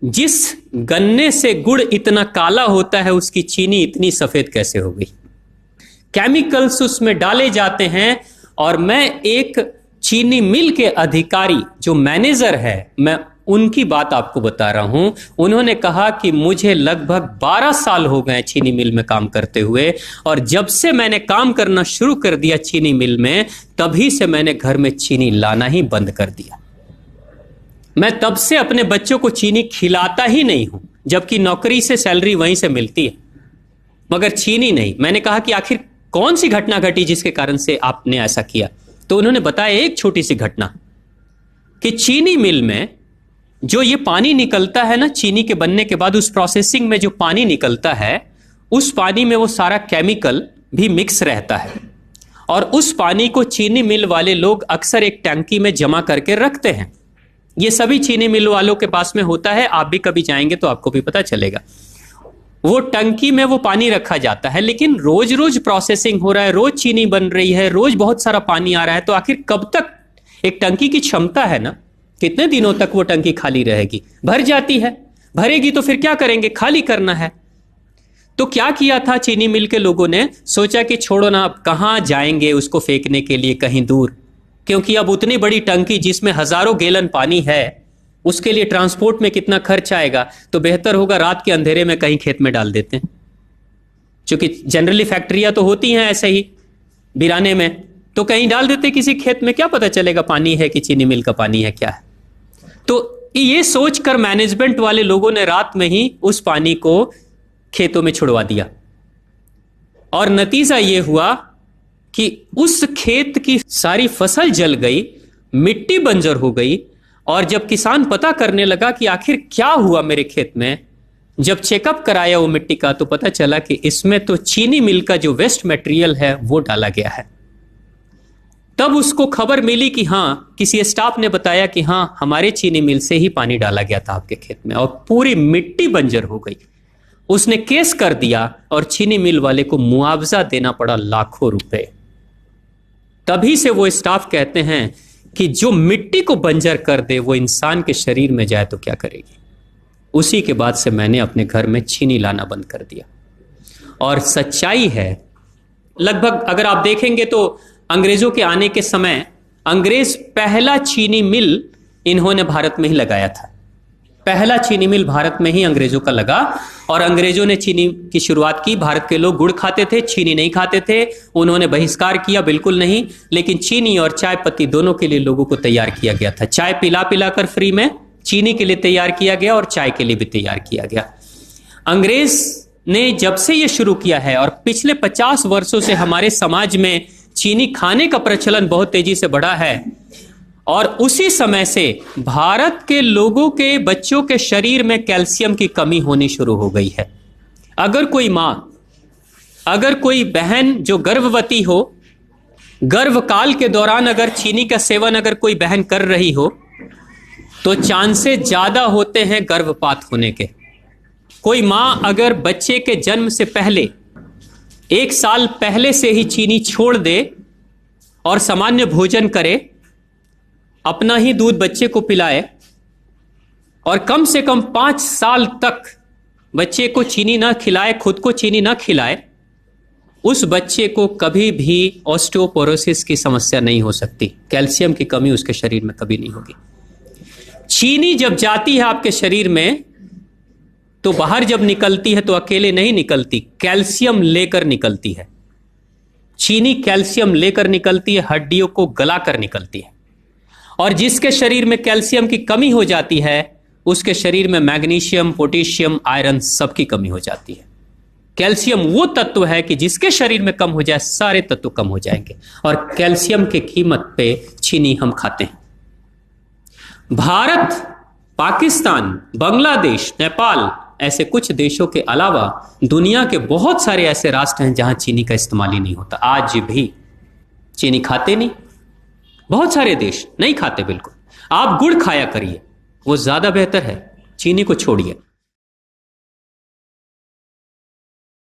जिस गन्ने से गुड़ इतना काला होता है उसकी चीनी इतनी सफेद कैसे हो गई? केमिकल्स उसमें डाले जाते हैं। और मैं एक चीनी मिल के अधिकारी जो मैनेजर है, मैं उनकी बात आपको बता रहा हूं। उन्होंने कहा कि मुझे लगभग 12 साल हो गए चीनी मिल में काम करते हुए, और जब से मैंने काम करना शुरू कर दिया चीनी मिल में, तभी से मैंने घर में चीनी लाना ही बंद कर दिया। मैं तब से अपने बच्चों को चीनी खिलाता ही नहीं हूं, जबकि नौकरी से सैलरी वहीं से मिलती है, मगर चीनी नहीं। मैंने कहा कि आखिर कौन सी घटना घटी जिसके कारण से आपने ऐसा किया? तो उन्होंने बताया एक छोटी सी घटना, कि चीनी मिल में जो ये पानी निकलता है ना चीनी के बनने के बाद, उस प्रोसेसिंग में जो पानी निकलता है, उस पानी में वो सारा केमिकल भी मिक्स रहता है, और उस पानी को चीनी मिल वाले लोग अक्सर एक टंकी में जमा करके रखते हैं। ये सभी चीनी मिल वालों के पास में होता है, आप भी कभी जाएंगे तो आपको भी पता चलेगा। वो टंकी में वो पानी रखा जाता है, लेकिन रोज रोज प्रोसेसिंग हो रहा है, रोज चीनी बन रही है, रोज बहुत सारा पानी आ रहा है, तो आखिर कब तक? एक टंकी की क्षमता है ना, कितने दिनों तक वो टंकी खाली रहेगी? भर जाती है, भरेगी तो फिर क्या करेंगे? खाली करना है। तो क्या किया था चीनी मिल के लोगों ने? सोचा कि छोड़ो ना, अब कहां जाएंगे उसको फेंकने के लिए कहीं दूर, क्योंकि अब उतनी बड़ी टंकी जिसमें हजारों गैलन पानी है, उसके लिए ट्रांसपोर्ट में कितना खर्च आएगा, तो बेहतर होगा रात के अंधेरे में कहीं खेत में डाल देते हैं। क्योंकि जनरली फैक्ट्रियां तो होती हैं ऐसे ही बिराने में, तो कहीं डाल देते किसी खेत में, क्या पता चलेगा पानी है कि चीनी मिल का पानी है, क्या है। तो ये सोचकर मैनेजमेंट वाले लोगों ने रात में ही उस पानी को खेतों में छुड़वा दिया, और नतीजा ये हुआ कि उस खेत की सारी फसल जल गई, मिट्टी बंजर हो गई। और जब किसान पता करने लगा कि आखिर क्या हुआ मेरे खेत में, जब चेकअप कराया वो मिट्टी का, तो पता चला कि इसमें तो चीनी मिल का जो वेस्ट मटेरियल है वो डाला गया है। तब उसको खबर मिली कि हाँ, किसी स्टाफ ने बताया कि हाँ, हमारे चीनी मिल से ही पानी डाला गया था आपके खेत में, और पूरी मिट्टी बंजर हो गई। उसने केस कर दिया और चीनी मिल वाले को मुआवजा देना पड़ा लाखों रुपए। तभी से वो स्टाफ कहते हैं कि जो मिट्टी को बंजर कर दे वो इंसान के शरीर में जाए तो क्या करेगी। उसी के बाद से मैंने अपने घर में चीनी लाना बंद कर दिया। और सच्चाई है, लगभग अगर आप देखेंगे तो अंग्रेजों के आने के समय अंग्रेज पहला चीनी मिल इन्होंने भारत में ही लगाया था। पहला चीनी मिल भारत में ही अंग्रेजों का लगा, और अंग्रेजों ने चीनी की शुरुआत की। भारत के लोग गुड़ खाते थे, चीनी नहीं खाते थे, उन्होंने बहिष्कार किया, बिल्कुल नहीं। लेकिन चीनी और चाय पत्ती दोनों के लिए लोगों को तैयार किया गया था। चाय पिला पिला कर फ्री में चीनी के लिए तैयार किया गया, और चाय के लिए भी तैयार किया गया। अंग्रेज ने जब से यह शुरू किया है, और पिछले 50 वर्षों से हमारे समाज में चीनी खाने का प्रचलन बहुत तेजी से बढ़ा है, और उसी समय से भारत के लोगों के बच्चों के शरीर में कैल्शियम की कमी होनी शुरू हो गई है। अगर कोई मां, अगर कोई बहन जो गर्भवती हो, गर्भकाल के दौरान अगर चीनी का सेवन अगर कोई बहन कर रही हो, तो चांसेस ज्यादा होते हैं गर्भपात होने के। कोई मां अगर बच्चे के जन्म से पहले 1 साल पहले से ही चीनी छोड़ दे और सामान्य भोजन करे, अपना ही दूध बच्चे को पिलाए, और कम से कम 5 साल तक बच्चे को चीनी ना खिलाए, खुद को चीनी ना खिलाए, उस बच्चे को कभी भी ऑस्टियोपोरोसिस की समस्या नहीं हो सकती। कैल्शियम की कमी उसके शरीर में कभी नहीं होगी। चीनी जब जाती है आपके शरीर में, तो बाहर जब निकलती है तो अकेले नहीं निकलती, कैल्शियम लेकर निकलती है। चीनी कैल्शियम लेकर निकलती है, हड्डियों को गलाकर निकलती है। और जिसके शरीर में कैल्शियम की कमी हो जाती है, उसके शरीर में मैग्नीशियम, पोटेशियम, आयरन सबकी कमी हो जाती है। कैल्शियम वो तत्व है कि जिसके शरीर में कम हो जाए, सारे तत्व कम हो जाएंगे, और कैल्शियम की कीमत पे चीनी हम खाते हैं। भारत, पाकिस्तान, बांग्लादेश, नेपाल, ऐसे कुछ देशों के अलावा दुनिया के बहुत सारे ऐसे राष्ट्र हैं जहां चीनी का इस्तेमाल ही नहीं होता। आज भी चीनी खाते नहीं, बहुत सारे देश नहीं खाते बिल्कुल। आप गुड़ खाया करिए, वो ज्यादा बेहतर है, चीनी को छोड़िए।